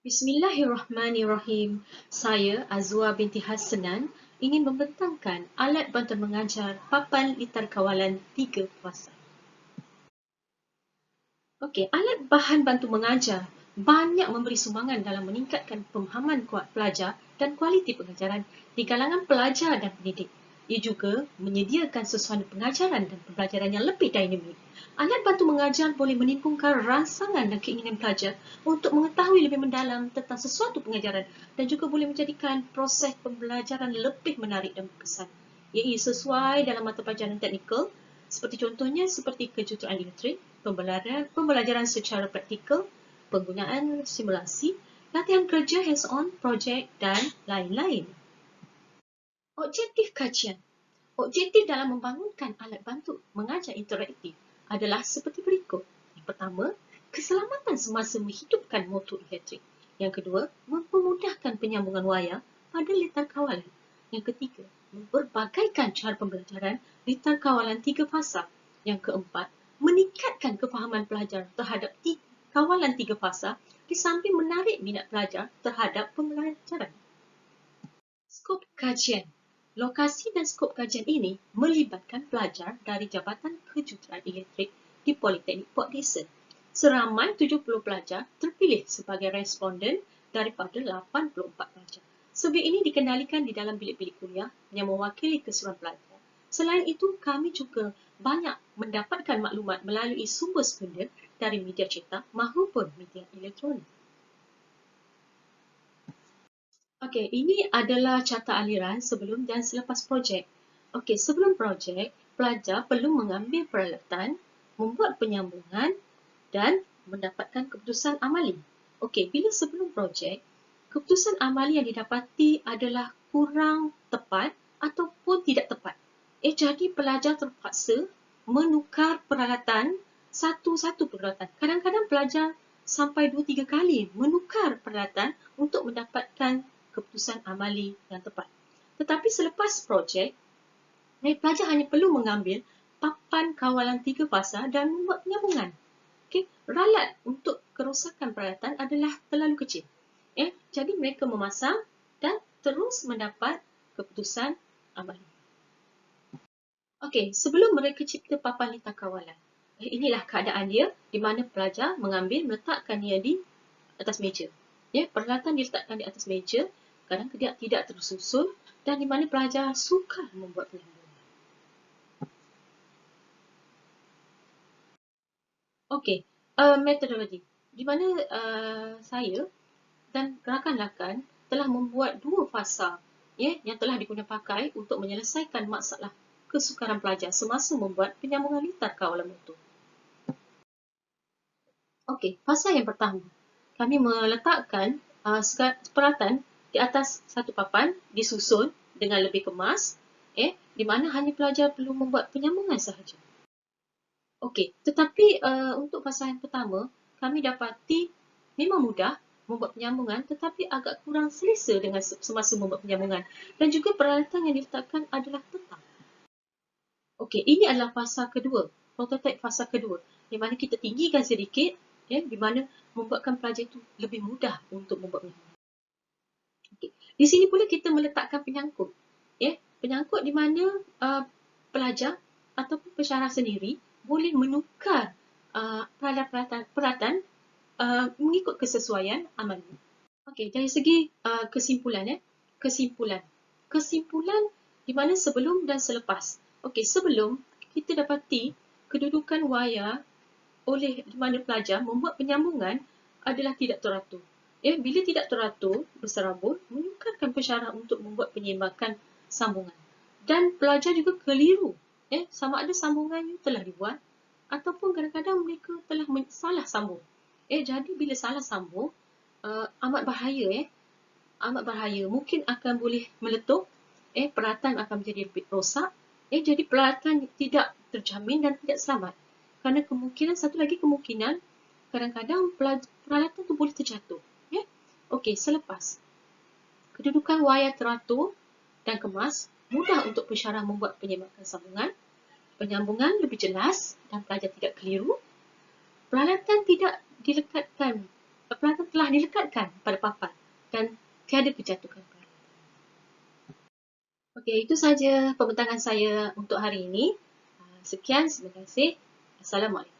Bismillahirrahmanirrahim. Saya, Azwa binti Hassanan, ingin membentangkan alat bantu mengajar papan litar kawalan 3 kuasa. Okey, alat bahan bantu mengajar banyak memberi sumbangan dalam meningkatkan pemahaman pelajar dan kualiti pengajaran di kalangan pelajar dan pendidik. Ia juga menyediakan suasana pengajaran dan pembelajaran yang lebih dinamik. Alat bantu mengajar boleh menimbulkan rangsangan dan keinginan pelajar untuk mengetahui lebih mendalam tentang sesuatu pengajaran dan juga boleh menjadikan proses pembelajaran lebih menarik dan berkesan. Ia sesuai dalam mata pelajaran teknikal seperti contohnya seperti kejuruteraan elektrik, pembelajaran secara praktikal, penggunaan simulasi, latihan kerja hands-on, projek dan lain-lain. Objektif kajian. Objektif dalam membangunkan alat bantu mengajar interaktif adalah seperti berikut. Yang pertama, keselamatan semasa menghidupkan motor elektrik. Yang kedua, mempermudahkan penyambungan wayar pada litar kawalan. Yang ketiga, memperbagaikan cara pembelajaran litar kawalan 3 fasa. Yang keempat, meningkatkan kefahaman pelajar terhadap kawalan 3 fasa di samping menarik minat pelajar terhadap pembelajaran. Skop kajian. Lokasi dan skop kajian ini melibatkan pelajar dari Jabatan Kejuruteraan Elektrik di Politeknik Port Dickson. Seramai 70 pelajar terpilih sebagai responden daripada 84 pelajar. Survey ini dikendalikan di dalam bilik-bilik kuliah yang mewakili keseluruhan pelajar. Selain itu, kami juga banyak mendapatkan maklumat melalui sumber sekunder dari media cetak maupun media elektronik. Okey, ini adalah carta aliran sebelum dan selepas projek. Okey, sebelum projek, pelajar perlu mengambil peralatan, membuat penyambungan dan mendapatkan keputusan amali. Okey, bila sebelum projek, keputusan amali yang didapati adalah kurang tepat ataupun tidak tepat. Jadi pelajar terpaksa menukar peralatan satu-satu peralatan. Kadang-kadang pelajar sampai 2-3 kali menukar peralatan untuk mendapatkan keputusan amali yang tepat. Tetapi selepas projek, pelajar hanya perlu mengambil papan kawalan 3 fasa dan membuat penyambungan. Okay. Ralat untuk kerosakan peralatan adalah terlalu kecil. Jadi mereka memasang dan terus mendapat keputusan amali. Okey, sebelum mereka cipta papan litar kawalan, inilah keadaan dia di mana pelajar mengambil, meletakkan ia di atas meja. Peralatan diletakkan di atas meja, kadang tidak tersusun dan di mana pelajar sukar membuat penyambungan. Okey, metodologi. Di mana saya dan rakan-rakan telah membuat 2 fasa yang telah digunakan pakai untuk menyelesaikan masalah kesukaran pelajar semasa membuat penyambungan litar kawalan motor. Okey, fasa yang pertama, kami meletakkan peralatan di atas satu papan, disusun dengan lebih kemas, di mana hanya pelajar perlu membuat penyambungan sahaja. Okey, tetapi untuk fasa yang pertama, kami dapati memang mudah membuat penyambungan tetapi agak kurang selesa dengan semasa membuat penyambungan dan juga peralatan yang diletakkan adalah tetap. Okey, ini adalah fasa kedua, prototype fasa kedua, di mana kita tinggikan sedikit, di mana membuatkan pelajar itu lebih mudah untuk membuat penyambungan. Okay. Di sini pula kita meletakkan penyangkut. Penyangkut di mana pelajar ataupun pensyarah sendiri boleh menukar peralatan mengikut kesesuaian amali. Okey, dari segi kesimpulan. Kesimpulan di mana sebelum dan selepas. Okey, sebelum kita dapati kedudukan wayar oleh di mana pelajar membuat penyambungan adalah tidak teratur. Bila tidak teratur, berserabut, menyukarkan pensyarah untuk membuat penyeimbangkan sambungan. Dan pelajar juga keliru. Sama ada sambungannya telah dibuat ataupun kadang-kadang mereka telah salah sambung. Jadi bila salah sambung, amat bahaya. Amat bahaya. Mungkin akan boleh meletup. Peralatan akan menjadi lebih rosak. Jadi peralatan tidak terjamin dan tidak selamat. Kerana satu lagi kemungkinan, kadang-kadang peralatan itu boleh terjatuh. Okey, selepas kedudukan wayar teratur dan kemas, mudah untuk pensyarah membuat penyeimbangkan sambungan, penyambungan lebih jelas dan pelajar tidak keliru, peralatan tidak dilekatkan, peralatan telah telah dilekatkan pada papan dan tiada kejatuhan baru. Okey, itu sahaja pembentangan saya untuk hari ini. Sekian, terima kasih. Assalamualaikum.